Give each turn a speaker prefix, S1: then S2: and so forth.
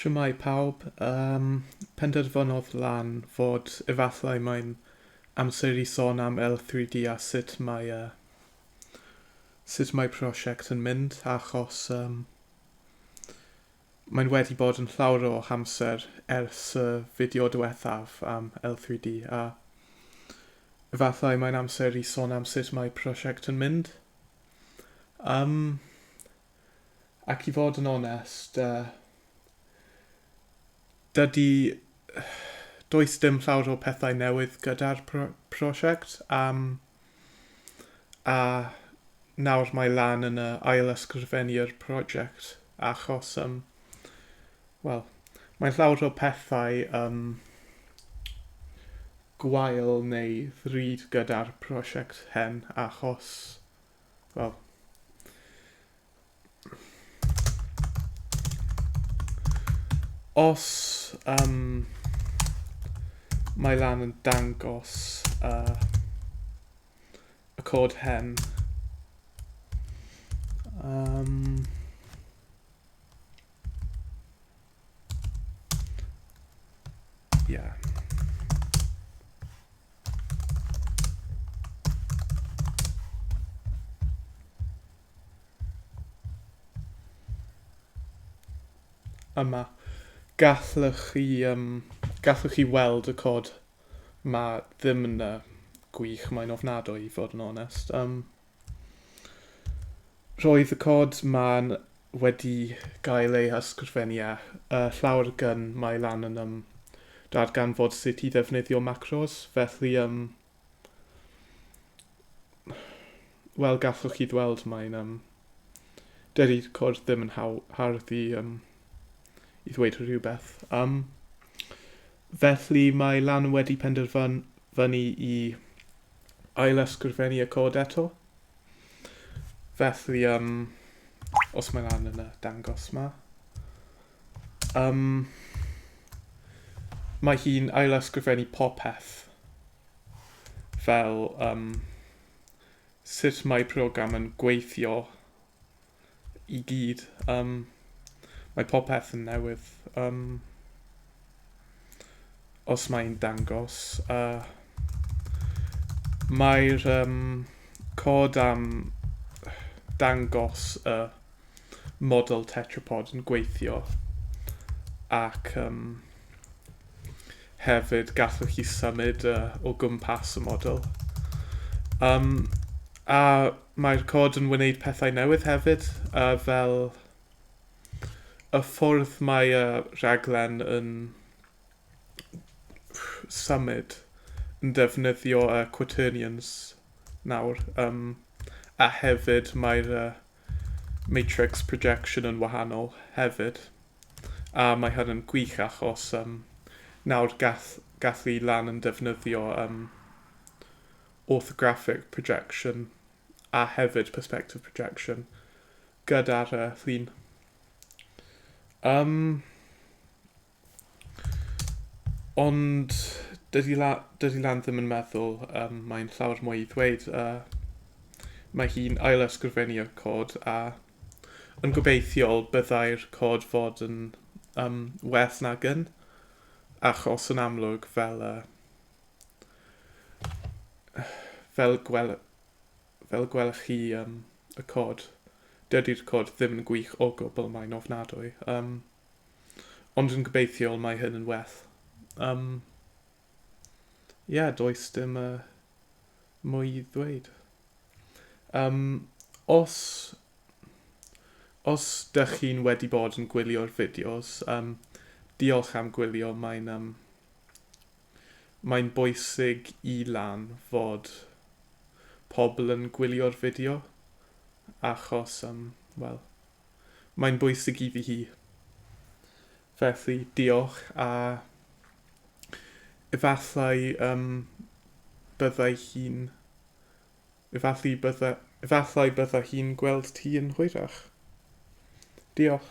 S1: Shwmae pawb, penderfynodd lan fod efallai mae'n amser I sôn am L3d a sut mae prosiect yn mynd, achos mae'n wedi bod yn llawer o amser ers y fideo diwethaf am L3d a efallai mae'n amser I sôn am sut mae prosiect yn mynd. Ac I fod yn onest, does dim llawer o pethau newydd gyda'r prosiect a nawr mae lan yn ail ysgrifennu'r prosiect achos mae llawer o pethau gwael neu ddrud gyda'r prosiect hen achos os mae lan yn dangos y cod hen yeah. Yma gallwch chi weld y cod mae ddim yn gwych, mae'n ofnadwy I fod yn onest. Roedd y cod mae'n wedi gael ei ysgrifennu llawer gyn mae lan yn darganfod sut I ddefnyddio macros, felly wel gallwch chi ddweld mae'n dydy'r cod ddim yn hardd I ddweud rhywbeth. Felly mae lan wedi penderfynu I ail ysgrifennu y cod eto. Felly, os mae lan yn dangos yma. Mae hi'n ail ysgrifennu popeth fel sut mae program yn gweithio I gyd. Mae popeth yn newydd. Os mae'n dangos. Mae'r cod am dangos y model tetrapod yn gweithio ac hefyd gallwch chi symud o gwmpas y model. A mae'r cod yn wneud pethau newydd hefyd fel y ffordd mae rhaglen yn symud yn defnyddio quaternions nawr a hefyd mae'r matrix projection yn wahanol hefyd a mae hyn yn gwych achos nawr gallu lan yn defnyddio orthographic projection a hefyd perspective projection gyda'r llun. Ond dydy lan ddim yn meddwl mae'n llawer mwy I ddweud. Mae hi'n ail ysgrifennu'r cod a yn gobeithiol byddai'r cod fod yn well nag yn achos yn amlwg fel gwelwch chi y cod. Dydy'r cod ddim yn gwych o gwbl, mae'n ofnadwy. Ond yn gobeithiol mae hyn yn well. Does dim mwy I ddweud. Os dych chi'n wedi bod yn gwylio'r fideos, diolch am gwylio. Mae'n bwysig I lan fod pobl yn gwylio'r fideo achos mae'n bwysig I fi hi. Felly diolch a efallai byddai hi'n gweld ti yn hwyrach. Diolch.